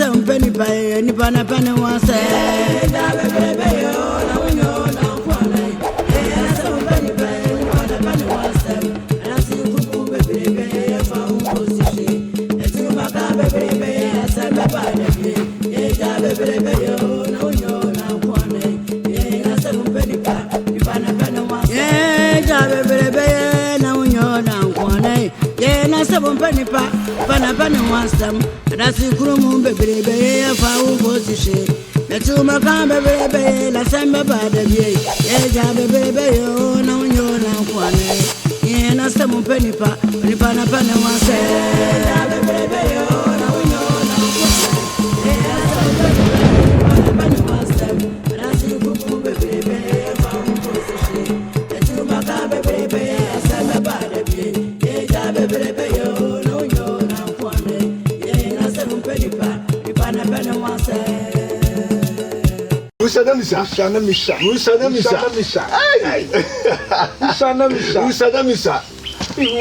some penny pie, any pana penny one say. Seven penny pa, pana one some, that's the room, baby, if I will go to shake. The two Macam, baby, la samba bada, yeah, baby, oh, no, you're not one. Yeah, na seven penny pa, pana one say, baby, oh, no, you're not one. Yeah, pana one some, that's the room, baby, if I will go to shake. The two Macam, baby, la samba bada, yeah, baby. Misa.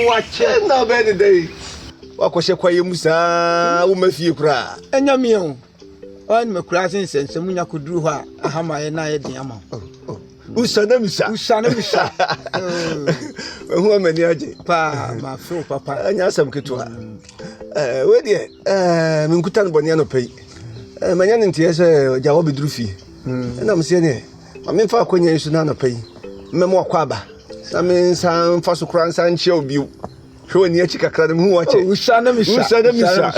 Watch it now, better day. What was your quiet Musa? Woman, few cry. And your meal. One McCrazen said, Someone could do her a hammer and I at the amount. Usanamisa. Who am I? Pa, my fool, papa, and Yasam Kitua. Where dear, Minkutan Boniano pay. Mayan in tears, Jawabi Drufi. And I'm saying, I mean, for Quenya is none pay. Memo Quaba. I mean, some fossil crans and show you. Showing the chica crowd who watch it. Usanamisa.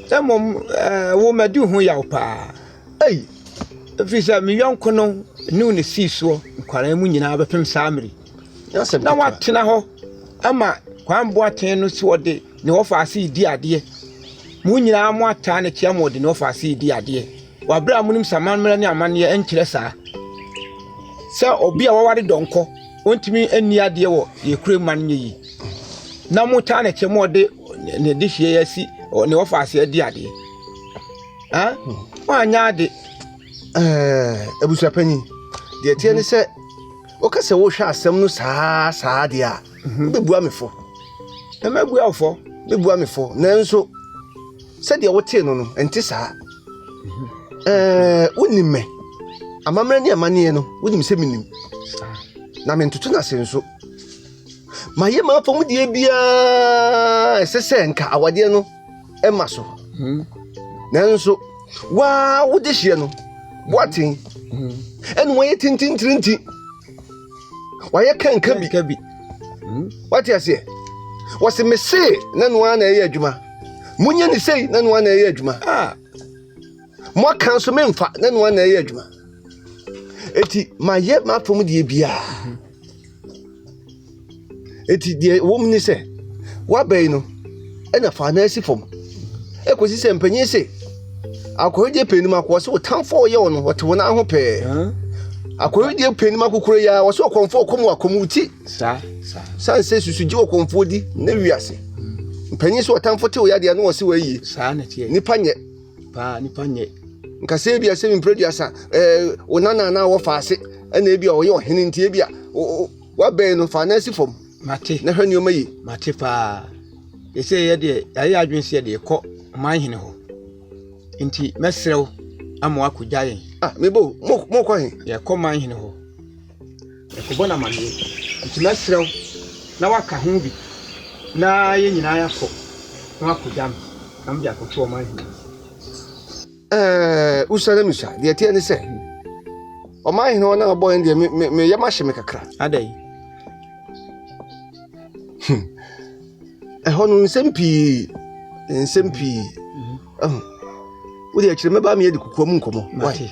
That woman do who yaw pa. Hey, if it's a million cono, noon is seesaw, Quaramunia, but from Samri. Now what, Tinaho? Ama, Quam Boatin, no sword day, no offer see dear. Munya more time at Yamo, the no offer see dear. While Bramunim Saman Mania and Chilesa. Sir, or be a worried donko, won't me any idea what you cream man ye. No more time at your more day, this year, see, or no offer see a dear. Ah, why not? A bush a penny. The attorney said, okay, so we shall some no sa dear. The Buami for. And my well for the Buami for. Nanso said the old tenor and Tissa. Wouldn't me. A mamma near Maniano, wouldn't say me. Namen to Tuna Senso. My yama from the Abia, Sessenka, our dear no, and Maso. Nanso, wow, what this year no? Whatting? And waiting, tinty. Why I can't cabby. What you say? Was a message, none one a juma. Munyan is say, none one a juma. Ah, more councilmen fat, none one a juma. Eti, my yet map from the Abia. Eti, the woman is say, what bayno, and a fancy form. Equisi and penny say. I could get Penima was so town for yon, what one I hope. I could get Penima Kukuya was so comfort commuti. San says you should joke on 40, Neviasi. Pennies were town for 2 yards and was away. Sanity, Nipanye, Nipanye. Casabia 7 previous, Onana now of Fassi, and maybe your hen in Tibia. What bay of fancy form? Mati, never knew me. Matipa. They say, I been said they caught mine in home. Inti mesrel amwa kujaye mebo mo kwahin ya koma hine ho e ko bona mane inti mesrel na waka ho bi na ye nyina ya fo na akujam na mbi akoto man hine usana misha de tie ne se o man hine na boy ndie me yama hye me kakra adai hono nsempi we dey akire meba me yedi kukuo mu nkomo mate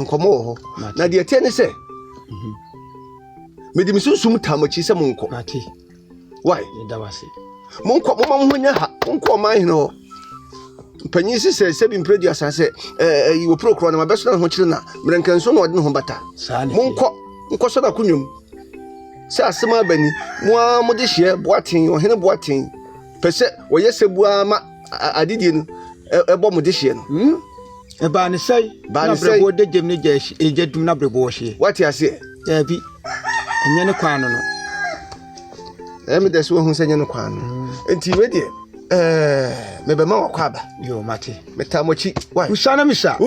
nkomo ho na de tie ne se me di misusum tamachi se mu nko mate why da wase mu nko mo ma ho nya ha nko ma hene ho panyi se bi mpredu asase you procure na mabeso na ho kire na mrenkanso na ode no ho bata mu nko so na kunwum se asema bani mo de hye boaten o hene boaten pese wo yese bua ma adidie no ebo mo de hye no e ba ne sai na brebo de gem ne ejadum na brebo hye what you say e bi enye ne kwan no e me de so hu se enye ne kwan no enti we de Me be ma wakwaba. Yo mate. Metamochi. Why? Usana misa.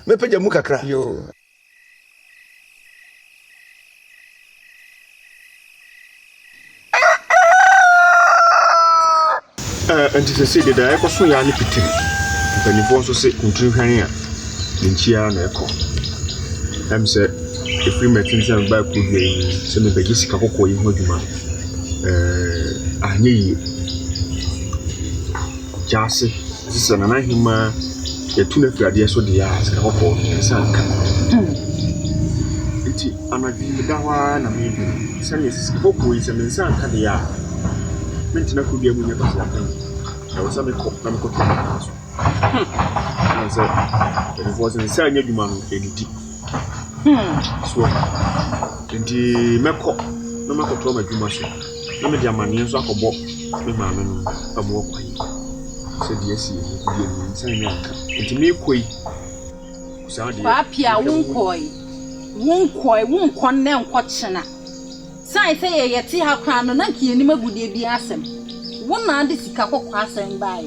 Me peja mu kakra. Yo. Anti se de da ekoso ya ne pitiri. Mpanifo so se kuntun hwan a nchia na eko. Am se efiri metin se ba ku bi se me begi sika kokko yi ho dwuma. Anye yi. Jase sisa na hima ya tuna fiade so de ya sika kokko sanka. Iti anadwi dawa na me bi. Se ne sika kokko yi se me sanka de ya. Mentina ku bi amunya ba sa. I was a cook, I'm a cook. I said, it was in San Yaman in deep. So, in the Mako, no matter to my Jumaso, no matter my names are for Bob, my man, a more quiet. Said yes, you San Yanka. And to me, quay. Papia won't condemn Quatchana. Sai say, yet see how crown and Nanki and Nimabu be asem. One man this Capo passing by.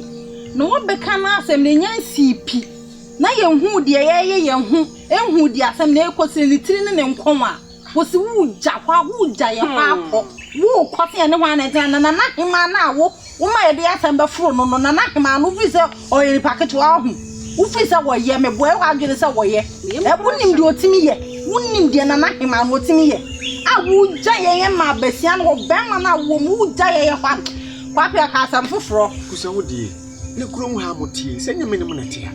No one become asem the young CP. Na young who dear young who dear some neighbors in the training and coma was wood japa wood jaya papa. Woo coffee and one and nothing man now. My dear Samba Fro no nothing man who visit or in packet to our home. Who feels away ye me boy I'll get us away. That wouldn't do it to me yet. Wouldn't dear nothing man would to me yet. I would jay my bestian or bamana would jay Papa casa fufro. Kusawudi, ne krom ha moti, senya menemu na tia.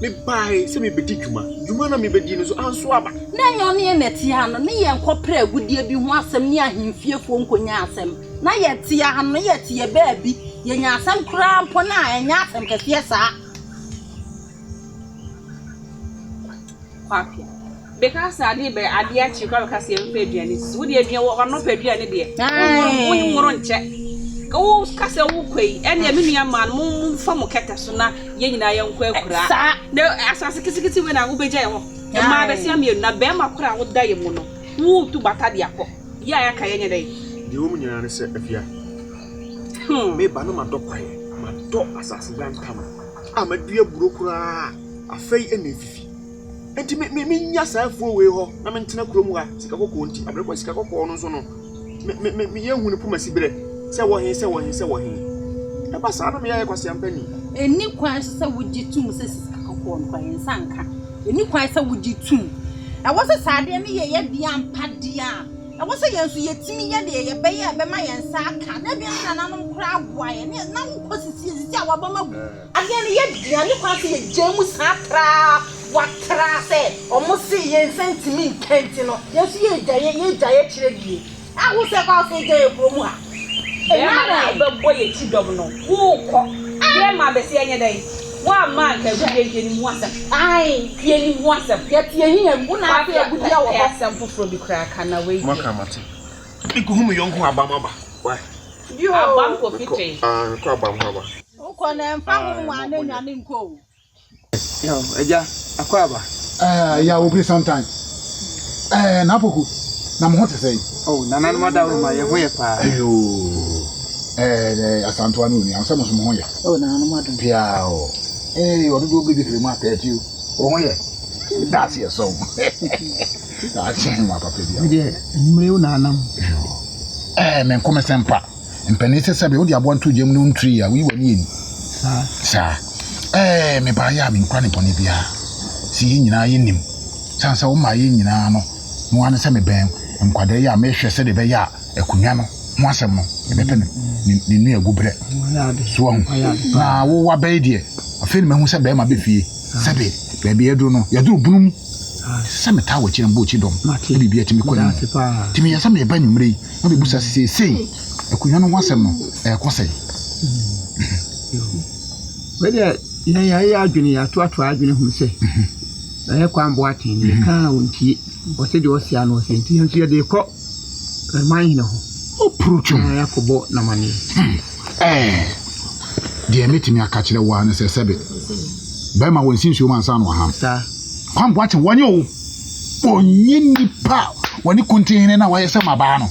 Me bai, se me bedikuma, dwuma na me bedino so anso aba. Na nyo ne na tia no, ne ye nkopra agudie bi ho asem ne ahemfiefo nkonya asem. Na ye tia ha no, ye tia ba bi, ye nya asem kra mpo na enya asem kese sa. Papa. Because I did be adia chikwa kasi mpe aduane. Wo de aduane wo no pe aduane de. Wo nworo nche. Go kasa wo kwei ene me nua man mo fa mo keta so na ye nyina ye nkwa akura na asase kisikisi we na wo beja ye ho e ma be sia me na be ma kura wo da ye mu no wo tu bata de akọ ya ka ye nye dai de wo mu nyina ne se afia me ba no ma do kwae ma do asase dan tam amadua buro kura afei ene fifi enti me nya saafuo we ho na me ntena kuro mu ha sika kokko nti abrekwa sika kokko no so no me ye hu ne puma sibire se wo hin e ba sa na me ya kwase ampani Eni kwan se wujitum se kakọ nkwan sanka eni kwan se wujitum e wo se sade ne ye di ampade a e wo se yensu yetimi ye de ye be ye be ma yensa aka na bi na nanom kra aboa ye na wo kosisi a waba magu ade ne ye di ani kwan se ye jemu satra watra se omo se ye sentimi kenti no yensu ye jaye kire die a wo se kwa se jaye promu ha Emana be boye ti dom no wo ko ye ma be se anya dai wa ma ka gudie ni mu asem ai pie ni mu asem ya tie hiya mu na afia gudia wo asem foforo bi kra kana we maka mate iku hu me yonko abamaba why yo abam ko fitwe ko abamaba uko na mfa mu ane nyane nko Yo, eja akwaba. Yeah, we'll be sometime. Napoku. Na mo hote say. Oh, nana no da ma ye ho ye pa. Ayo. Asanto anu ni, ansa mo so mo ho ye. Oh, nana no ma do. Pia o. Ododo bi firi ma ta ti o. O ho ye. That's your song. That's my papa dia. Ide, nimre una anam. Men come sempa. Mpani se sabe wo di abo nto gem no ntri a wi wani eni. Sa. Me ba ya mi nkwa ne boni bia. Si nyina ye nim. Sansa wo ma ye nyina no. Mo ane se me ben nkwade ya me hwe se de be ya akunwa no. Mo asem no. E be pe ni nu agubre. So na wo wa be die. Afi ni me hu se be ma be fie. Sabe be be edu no. Ya duru bunum. Se me ta wo chi mbo chi dom. E bi bia timi kwani. Timi ya se me ba nyumre yi. Na be busa sei. Akunwa no wasem no. E kwose. Wede ya adwene ya to adwene hu se. Na kwa mbo atin ni ka wonti o se de o sia no se nti nso ye de ko man hina ho o pruchum ya kobo na mani de metimi aka kire wa na se sebe be ma wonsin nsuo man sa no ha sa kwa mbo atin wonye o onye nipa woni kontine na wa yesa maba no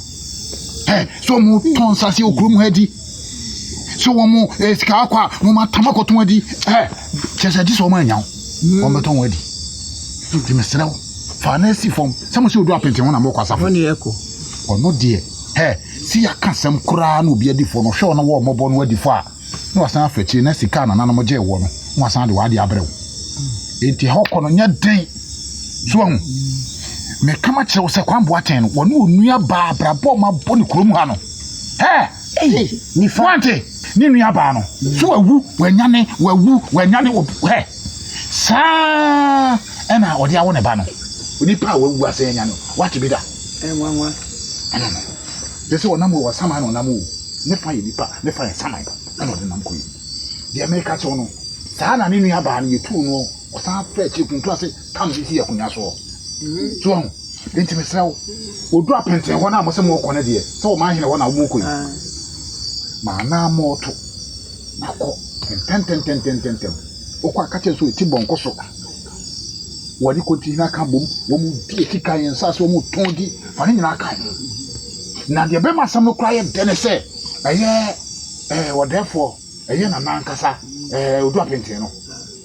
so mu ton sase okrum ha di show mo sika akwa mo matama koton adi chese di so mo anya wo beton wadi di mesrew fa na si fom se mo se odu apente ho na mo kwasa fo ni eko ono de si ya kasem kura na obi adi fo no hwe no wo mo bo no adi fo a na wasan afachi na sika na na mo je wo no wasan de wade abrew enti hokko no nya den so me kama kire se kwambo aten no wono onua ba brabo ma bo ne kurom ha no ni fante ni nua ba no so wawu wanyane sa ena odi awo ne ba no oni pa wawu ase nya no what be da nwanwa ana no dese wonam wo sama no nam wo ne fa yi nipa ne fa sama ana odi nam koyi de america cho no sa na ni nua ba no yetu no osan fa chi kuntu ase kam bi si yakunya so so enti mesrawo odu apenten ho na mo se mo kone de so ma hene ho na wo koyi ma na moto nako ten okwa kache so ti bonko so wadi konti na ka bom wo mu die kika yen sa so mu tondi fa ni na ka na de be masam no kra ye dene se what therefore na nankasa odu apenten no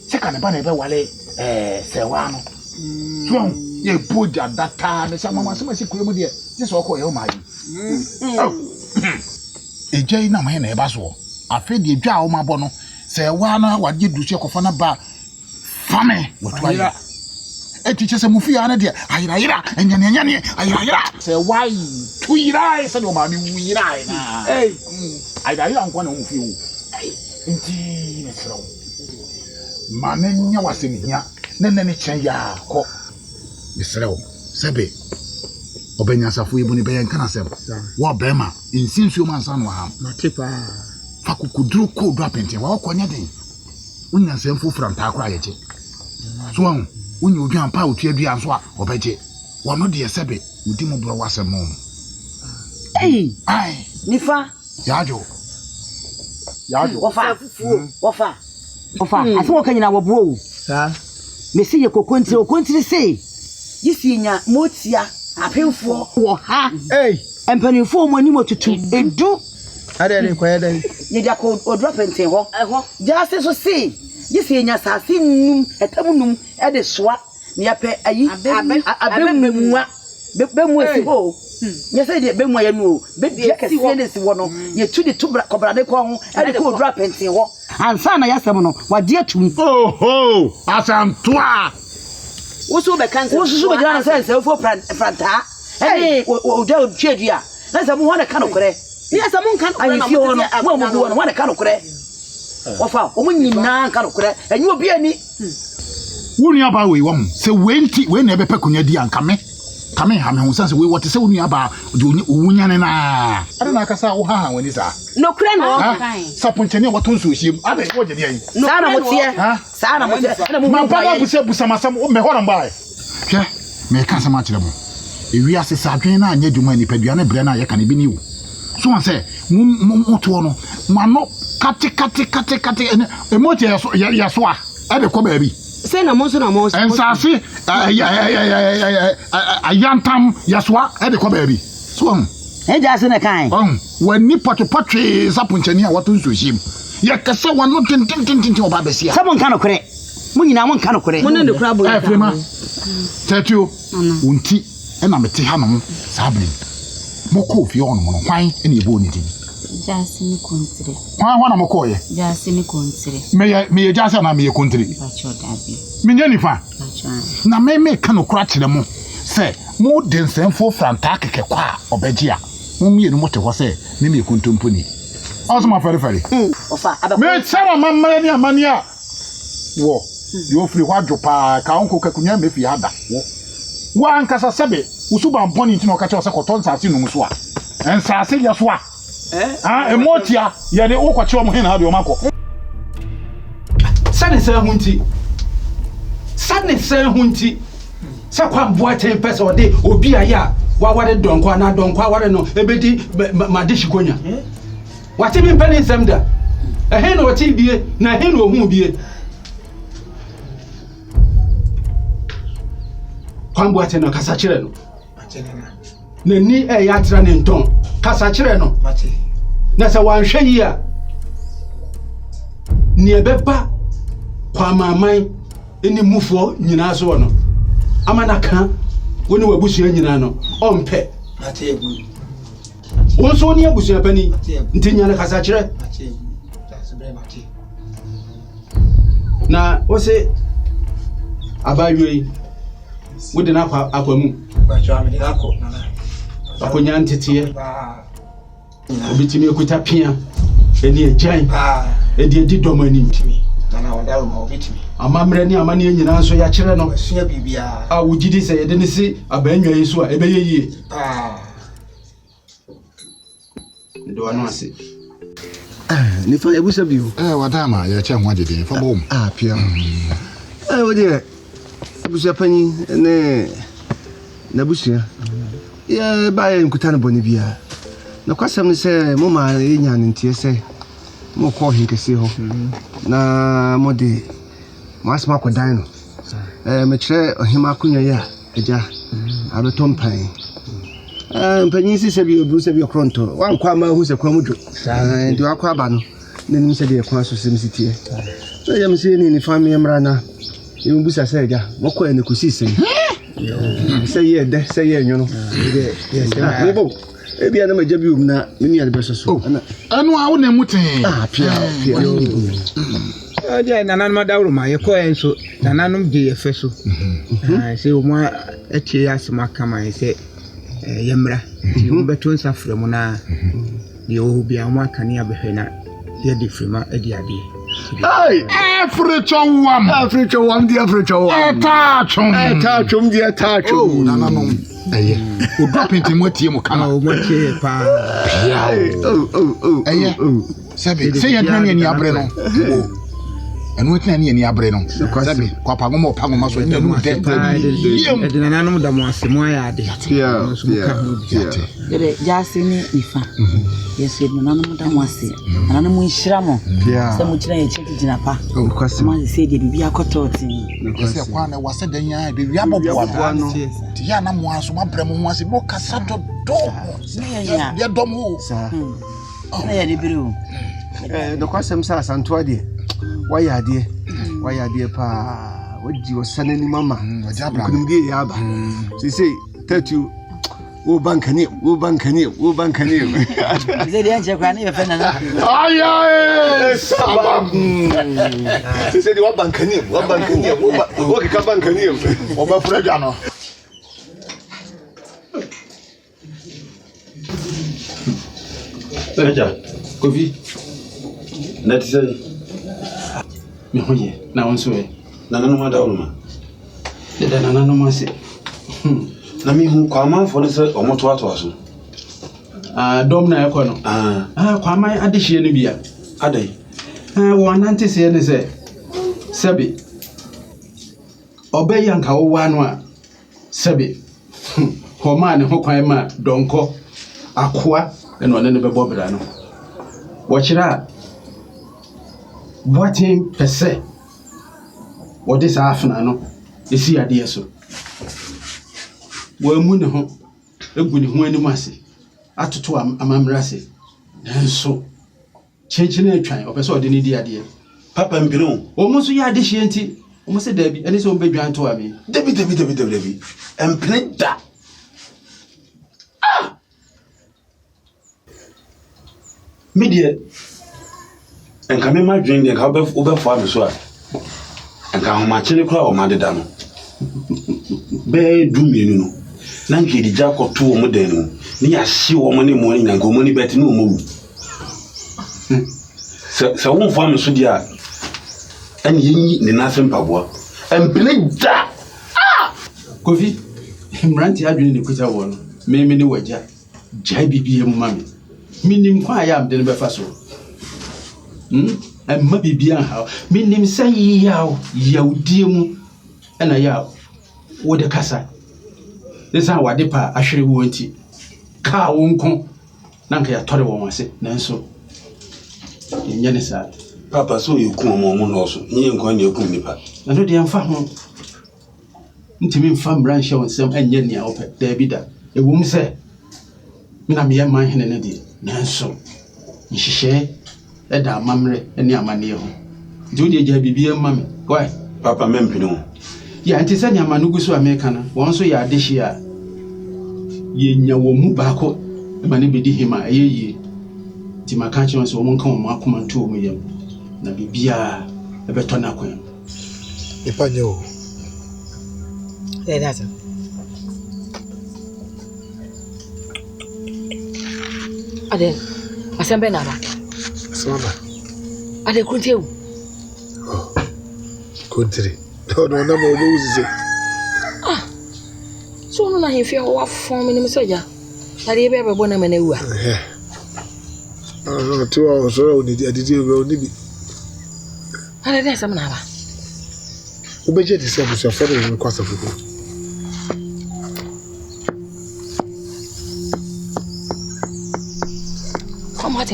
se ka ne ba na be wale sewa no so ye boja data me sa mama se masi kuye mu de je so ko ye o ma yi ejai na me na eba so afi de dwa o ma bo no se wa na wade dusu kofa na ba fame wotu ayira etiche se mufi ana de ayira enyane ayira se wa tuira se no ma mi wira na ayira nkwa na mufi wo nti mesro ma na nya wasemi nya ne chen ya ko mesro sebe obenya safo ibu ni be yan kana sem wa bema insinsuo mansa no ha matepa fakukuduru ko do apente wa konya den unya sem fu franta akra yeje so an unya odu ampa otu adua so a obeje wono de sebe udi mo bro wasem mo ai nifa yajo wafa aso kanyina wabuo sa mesi ye kokontiri sei yisinya motia apemfo wo ha empanifo mo ni motutu edu adere ko yeden ye dia ko drop enten ho jase so sei yisinya sase num etamunum e de soa ne yape ayi abemmuwa bemu esi ho nyese de bemu ya nu be dia kesi ne si wo no ye tu de tubra kobra de ko ho e de ko drop enten ho ansa na yasem no wade atum asantoa woso be kanse woso be jana sense fo franta oja twedua na se mo ho na kanokore ni asa mo nkan okore na mo mo wo na kanokore ofa o mo nyina kanokore enyi obi ani wonu aba we wom se wenti we na ebepe kunya di ankame kame ha me ho sanse we wote se wonu aba owunyane na ada na akasa wo ha wani sa no kure no sapunchene watonso hiem ada wo je di ayi sa na motie na mo ma baba busa masam me ho na mbae hwe me ka sama kire mo ewi ase sadwen na anya dwuma nipadua na bre na ye ka ne bi ni wo so wan se mo to no mano kate emote ya so a ade ko ba bi se na mo so na mo ensase ayantam yaswa ade ko ba bi so wan eja se na kan wani patopatwe sapunchani a watonso hiem ye kase wano tintin oba besia sabon kan okure mun nyina mun kan okure mun ne kura bo frema tatu unti ena mete ha no sabli moko fi ono no hwan ena ebo ni din jase ni kontire hwan na moko ye jase ni kontire me jase na me kontire bacho dabi me nyani fa bacho na me kan okura kire mo se mo densenfo franta keke kwa obeji a mo mienu mo te ho se ne me kontompo ni Osma fere ofa abe me chawa mamma ni amania wo yo free hwadwo pa ka onko kakunya me fi ada wo ankasa sebe usuba mponi ntino ka che koton sase num so a ensase ye so a emotia ye de ukwache o mo hena ade o mako sane se hunti sa kwa mboa ten pese ode obi aya wa ware donkwa na donkwa ware no ebedi madishikonya wati mi mpani nsem da ehe na wati bie na ehe na ohun bie kwambo ate no kasa kire no na ni ya atra ne nton kasa kire no na sa wanhwe yi a ne beba kwamaman eni mufo nyina so no amana ka woni wabusua nyina no ompe won so ni abusua pani ntinya na kasa kire na wose abayoi wode na akwamu akonya ntete obitimi ekuta pia eni agyan edi domani na wada ma obitimi amamre ni amane nyina so ya kire no sua bibia a wugidi se yede ne si abanwa yesu a ebe yeye ndo ano ase ni fa ebusa biu wada ma ya che ho agede fa bom pia wode ebusa pani ne na busia ya ba ya nkuta na boni bia na kwasam ne se mo ma yenya ne ntie se mo ko hinkese ho na mode masma ko dan no me kire ohima kunya ya eja abetom pan mpanyin si se bi obu se bi okronto wan kwa ma hu se kwa mudu ndi wakwa aba no nanim se de kwa so sem sitie so yam se ni family mra na yim busa se eja mo ko ene kusi se se ye de se ye nyono de bo ebia na maja bi na mini ade beso so anu a wo na muten pia aja nananum dawro ma ye ko enso nananum de ye feso se o ma etie asema kama se yemra ti o beto nsafre mu na de o bia mo akane abehwe na ye de frima edi ade ai Africhowam dia Africhowam ta chom dia ta chom nananum eye o drop into motie mo kama o motie pa eye say ye tani ni abre no enu tani ni abre no sabe kwa pago mo so enu de nananum da mo asemo ya ade de jase ni ifa yesu nananum da mo ase nananum nhira mo se mo kira ye cheki jina pa ma se de bibia kototi se kwa na wase dan ya bibia boboa no ti ya na mo aso ma bre mo ase bo kasa do ya dom ho na ya de biru de kwasem sa santo ade waya ade pa waji wasanani mama kunumge ya ba sai tatu wo bankani zai da yanke kwa ne fa na ay sabab sai wa bankani wo ka bankani o ba fura no Eja Kofi na tisai me hoye na wonso e nananum adawruma de nananum ase na mi hu kwa manfo ne se omoto ato aso dom na ekọ no kwa man adehie no bia adai wo anante se ne se sebe obey yanka wo anu a sebe ho ma ne ho kwan ma donko akoa eno ne bebo bra no wo kira boatin pese wo de sa afna no esi ade so wo mu ne ho egu ne ho anim ase atoto amamra ase nanso chenchene atwan opese ode ne di ade papa mpiro o mo so ya ade hie nti o mo se dabi ene se o bedwan to abi dabi empene da media enka me ma dwen de ka obefo am so a enka ho ma chele kura o ma deda no be dumienu no na nke di jakoto o mo den no ni ya hye o mo ne mo ni nka o mo ni beti no mo wu se won fo am so dia en yin ni na sem paboa empene da Kofi mranti adwene ne kuta wo no me ne wagya jai bibie mu mame minim kwa ya amde ne befa so amma bibia ha minim sai yaudie mu ana ya wo de kasa desa wade pa ahwere wo nti ka wo nko na nka ya tore wo wase nanso nyane sa papa so yeku mo no so nyi nko na yeku nipa no de amfa ho ntimi mfa mbranhye wonsem anye ne a opɛ dabi da ewum sɛ mina me man hene ne de nanso nhyehyɛ ɛda amamre ne amane ho Do the Jabby, mammy. Why? Papa Mempino. Ya nti sɛ nyama no gu so America na wɔn so yɛ adehye a yɛnya wɔ mu baako ma ne bɛdi hima ɛyɛ yie nti maka kyerɛ sɛ wɔn nka wɔn akoma nto wɔn yam na bibia ɛbɛtɔ na kwan nipa nye o that's it. Ade asembe na ba asama ade kuntie o kontiri no na mo bo uzize so no na hefia wa form ni mesaja ade be be bona mena wu no to o so ni adidi o ni bi ade den sam na ba ubeje di se abusu afere ni kwasa fuku come on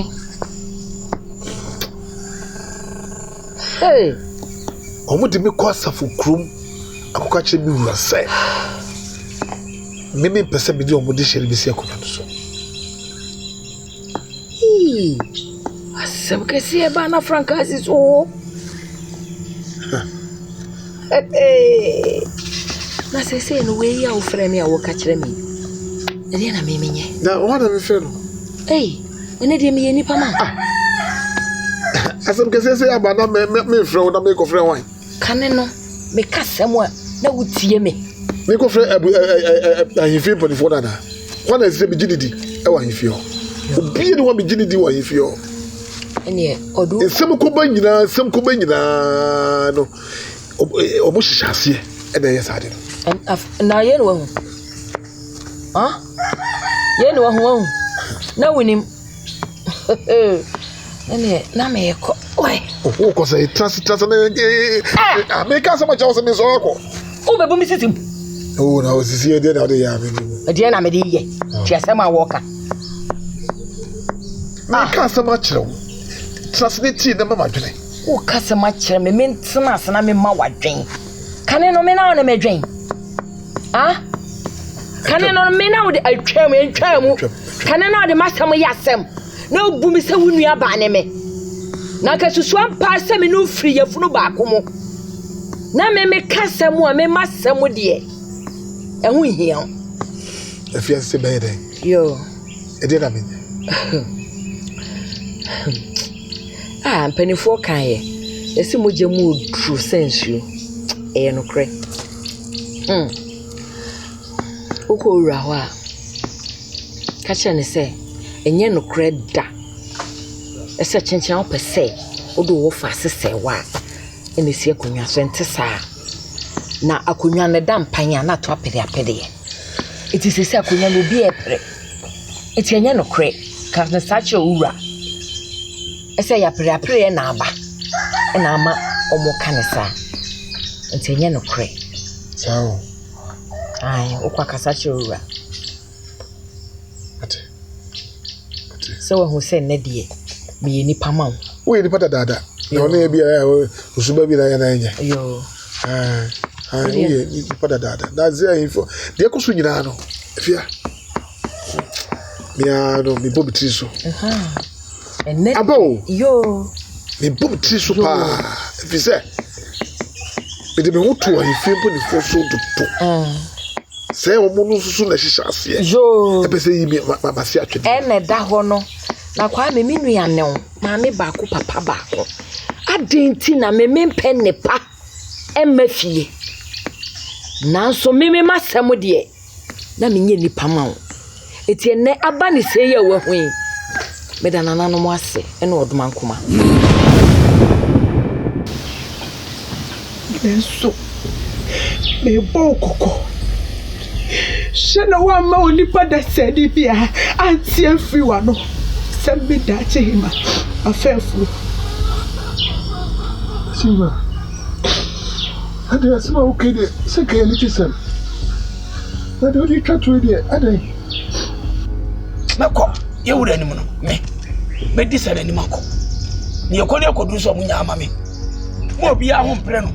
hey omo de me kwasa fukrum akoka kire bi wura se meme pese bi de omo de shere bi se akoka no so asem ke se ba na Francis o na se no we ya o frɛ me a wo ka kire me ene na me menye na o na me frɛ no ene de me nipa ma asem ke se aba na me frɛ wo na me ko frɛ wan kane no me kasem a na wutie me me ko frɛ ahimfi ponifo na na wana se bi gididi e wa ahimfi ho obi ni wa bi gididi wa ahimfi ho ene odu sem ko ba nyina no obo hihase e na ye sade no na ye no hu ye no hu na winim ene na me ko oi o ko say trust na me ka sama chawo se me so ko o be bu mi sisim o na o sisi e de na o de ya me e de na me de ye ti asema wo ka me ka sama kire trust ne ti na mama dwene o ka sama kire me mentena asena me ma wadwen kane no me na o na me dwen kane no me na o de atwam kane na o de masam ya asem na obu mi se wunu aba ne me na ka susu ampa se me no firi yafunu ba komo na me kasam a me masam de ehu hia afia se be de yo e de na me mpanifo kan ye esi moje mu true sense yo e no kre oko ura ho a ka che ne se enye no kre da ese chenchen o pese o do wo fa sese wa ene si akonwa so ente saa na akonwa ne da mpanya na to apede iti sese akonwa no bi epre iti enye no kre ka na sache ura ese ya pre na aba na ama omo kanisa iti enye no kre sao ai okwa kasache ura ate so we say ne de me ni pama wo ye ni pata dada na ona bi usuba bi na ya na nya yo wo ye ni pata dada na ze info de ko so nyina no fia me no me bob triso enne abo yo me bob triso pa fi se me de me hutu a ifie po ni fo so do se o mo no susu na hihya ase yo e pe se yi ma se atwe enne da ho no na kwa me minu ya ne ma me baako papa baako adenti na me mempe ne pa emma fie nanso me masam de na me nye nipa ma wo eti enne aba ne se ya wa hwen me da nana no mo ase ene oduma nkoma enso me bo kokko shena wa ma onipa da sedi bia anti afri wa no sembe da chehima afefu Simba ade asema okede se ke ni chisem na de odi twatwe de ade nako ye wura ni no me di sare ni mako ni ekodi ekodu so munya ama me mo bia ho mpre no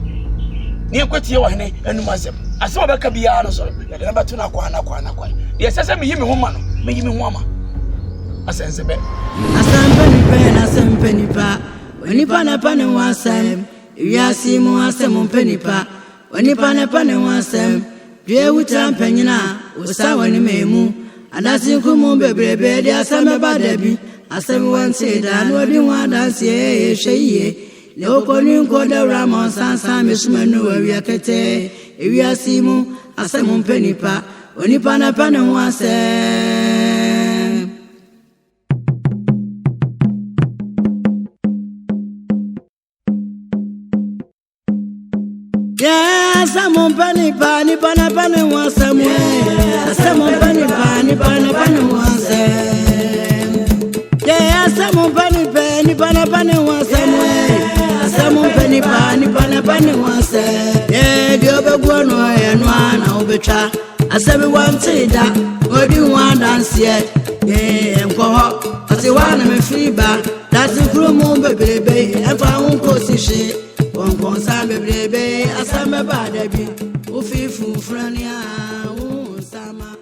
ni ekwetie wa hene anum asem obeka bia no so ya de na beto na kwa ye sese me yi me ho ma no me yi me ho ama asense be asampe ni pa onipa na pa ne wasam wiase mu asɛm mpanipa onipa ne pa ne ho asɛm due wuta mpanyina usa wani memu adasi kumu bebrebe de asɛm ba dabi asɛm wante da no odi ho adanse hweye ne okoni nko da ramon sansan mesumanu awia kete wiase mu asɛm mpanipa onipa ne pa ne ho asɛm Asamo pani pani pana pani wasamo asamo pani pani pana pani wasamo asamo pani pani pana pani wasamo asamo pani pani pana pani wasamo dio begwono eno ana obetwa asabe wantida odi wan dance enko ati wana me fiba dati krumo bebrebe efa unko sishi Won sabe brebe asame badabi ufifu frania sama